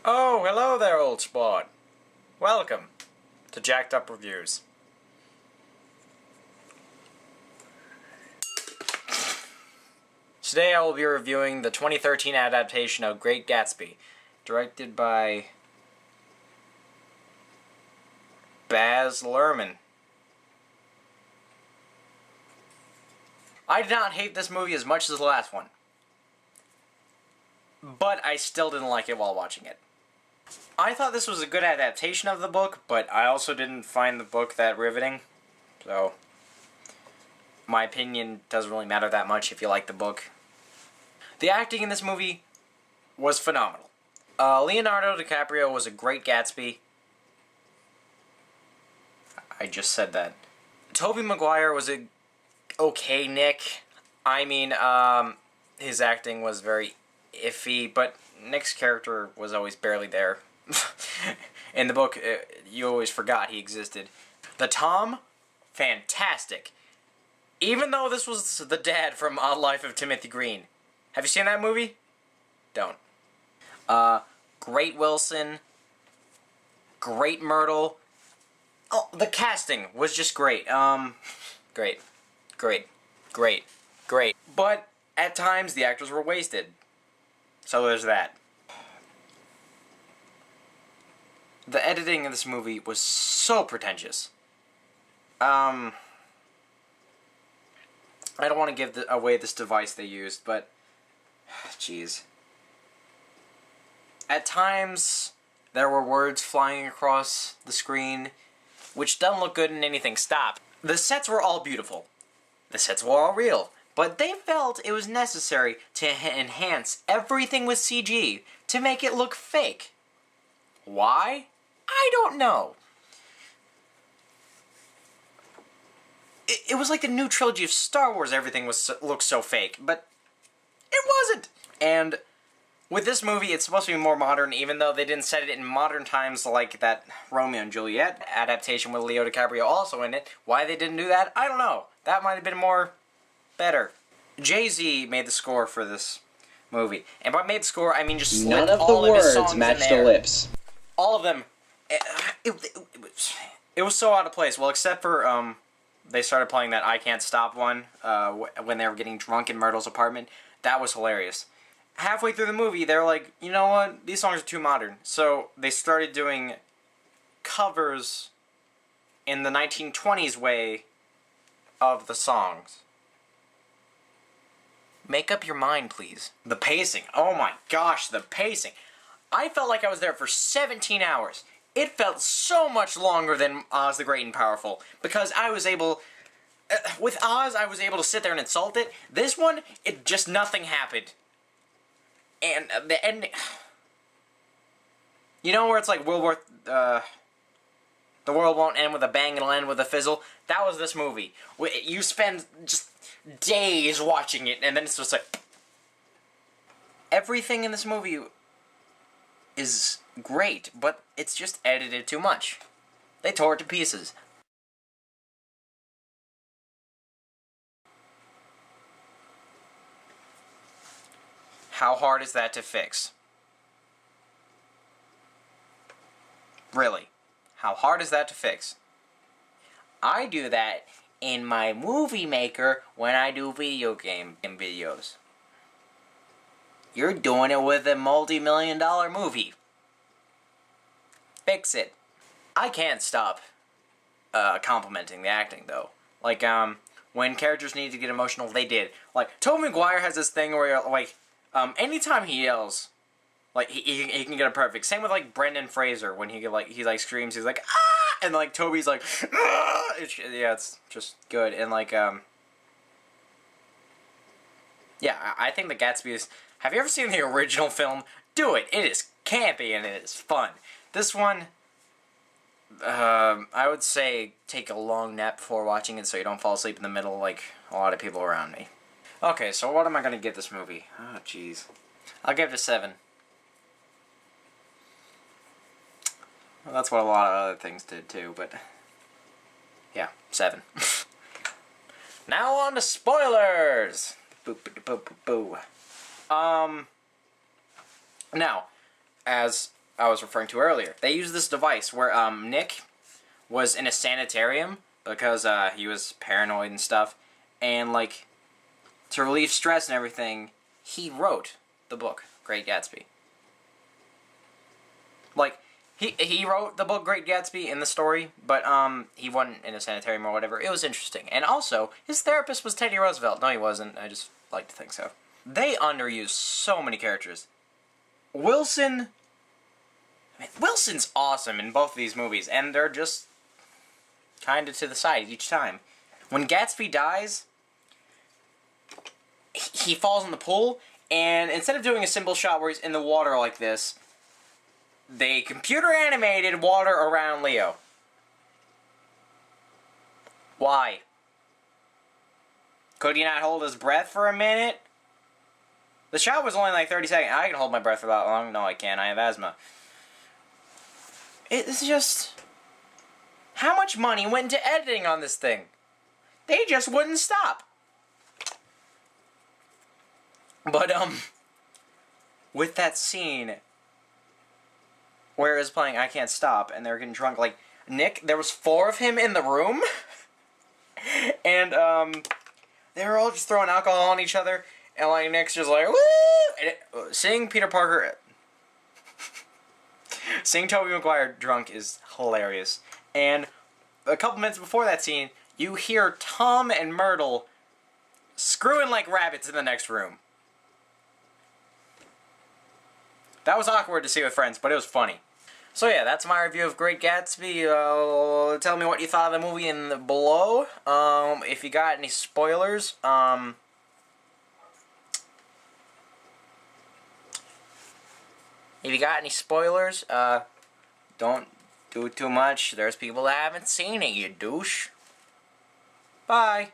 Oh, hello there, old sport. Welcome to Jacked Up Reviews. Today I will be reviewing the 2013 adaptation of Great Gatsby, directed by Baz Luhrmann. I did not hate this movie as much as the last one, but I still didn't like it while watching it. I thought this was a good adaptation of the book, but I also didn't find the book that riveting, so my opinion doesn't really matter that much if you like the book. The acting in this movie was phenomenal. Leonardo DiCaprio was a great Gatsby. I just said that. Tobey Maguire was a okay Nick. I mean, his acting was very iffy, but Nick's character was always barely there. In the book, you always forgot he existed. The Tom, fantastic. Even though this was the dad from Odd Life of Timothy Green. Have you seen that movie? Don't. Great Wilson. Great Myrtle. Oh, the casting was just great. Great. But at times, the actors were wasted. So there's that. The editing of this movie was so pretentious. I don't want to give away this device they used, but jeez. At times, there were words flying across the screen, which doesn't look good in anything. Stop. The sets were all beautiful. The sets were all real. But they felt it was necessary to enhance everything with CG to make it look fake. Why? I don't know. It was like the new trilogy of Star Wars, everything looked so fake, but it wasn't. And with this movie, it's supposed to be more modern, even though they didn't set it in modern times like that Romeo and Juliet adaptation with Leo DiCaprio also in it. Why they didn't do that, I don't know. That might have been better. Jay-Z made the score for this movie. And by made the score, I mean just none of all the of his words songs match in the there. lips. All of them. It was so out of place. Well, except for, they started playing that I Can't Stop one, when they were getting drunk in Myrtle's apartment. That was hilarious. Halfway through the movie, they were like, you know what? These songs are too modern. So they started doing covers in the 1920s way of the songs. Make up your mind, please. The pacing. Oh my gosh, the pacing. I felt like I was there for 17 hours. It felt so much longer than Oz the Great and Powerful, because I was able... with Oz, I was able to sit there and insult it. This one, nothing happened. And the ending... You know where it's like the world won't end with a bang, it'll end with a fizzle? That was this movie. You spend just days watching it, and then it's just like... Everything in this movie is great, but it's just edited too much. They tore it to pieces. How hard is that to fix? Really? How hard is that to fix? I do that in my movie maker when I do video game videos. You're doing it with a multi-million-dollar movie. Fix it. I can't stop complimenting the acting, though. Like, when characters need to get emotional, they did. Like, Tobey Maguire has this thing where, like, anytime he yells, like, he can get it perfect. Same with, like, Brendan Fraser, when he screams, he's like, ah! And, like, Toby's like, ah! It's just good. And, like, yeah, I think the Gatsby is... Have you ever seen the original film? Do it. It is campy and it is fun. This one, I would say take a long nap before watching it so you don't fall asleep in the middle like a lot of people around me. Okay, so what am I going to give this movie? Oh, jeez. I'll give it a 7. Well, that's what a lot of other things did too, but... Yeah, 7. Now on to spoilers! Boo. Now, as I was referring to earlier. They used this device where Nick was in a sanitarium because he was paranoid and stuff, and like to relieve stress and everything, he wrote the book Great Gatsby. Like he wrote the book Great Gatsby in the story, but he wasn't in a sanitarium or whatever. It was interesting, and also his therapist was Teddy Roosevelt. No, he wasn't. I just like to think so. They underused so many characters. Wilson. I mean, Wilson's awesome in both of these movies, and they're just kind of to the side each time. When Gatsby dies, he falls in the pool, and instead of doing a simple shot where he's in the water like this, they computer-animated water around Leo. Why? Could he not hold his breath for a minute? The shot was only like 30 seconds. I can hold my breath for that long. No, I can't. I have asthma. It's just... How much money went into editing on this thing? They just wouldn't stop. But, with that scene where it was playing I Can't Stop and they were getting drunk, like, Nick, there was 4 of him in the room, and, they were all just throwing alcohol on each other, and, like, Nick's just like, woo! And seeing Peter Parker... Seeing Tobey Maguire drunk is hilarious. And a couple minutes before that scene, you hear Tom and Myrtle screwing like rabbits in the next room. That was awkward to see with friends, but it was funny. So yeah, that's my review of Great Gatsby. Tell me what you thought of the movie in the below. If you got any spoilers, don't do too much. There's people that haven't seen it, you douche. Bye.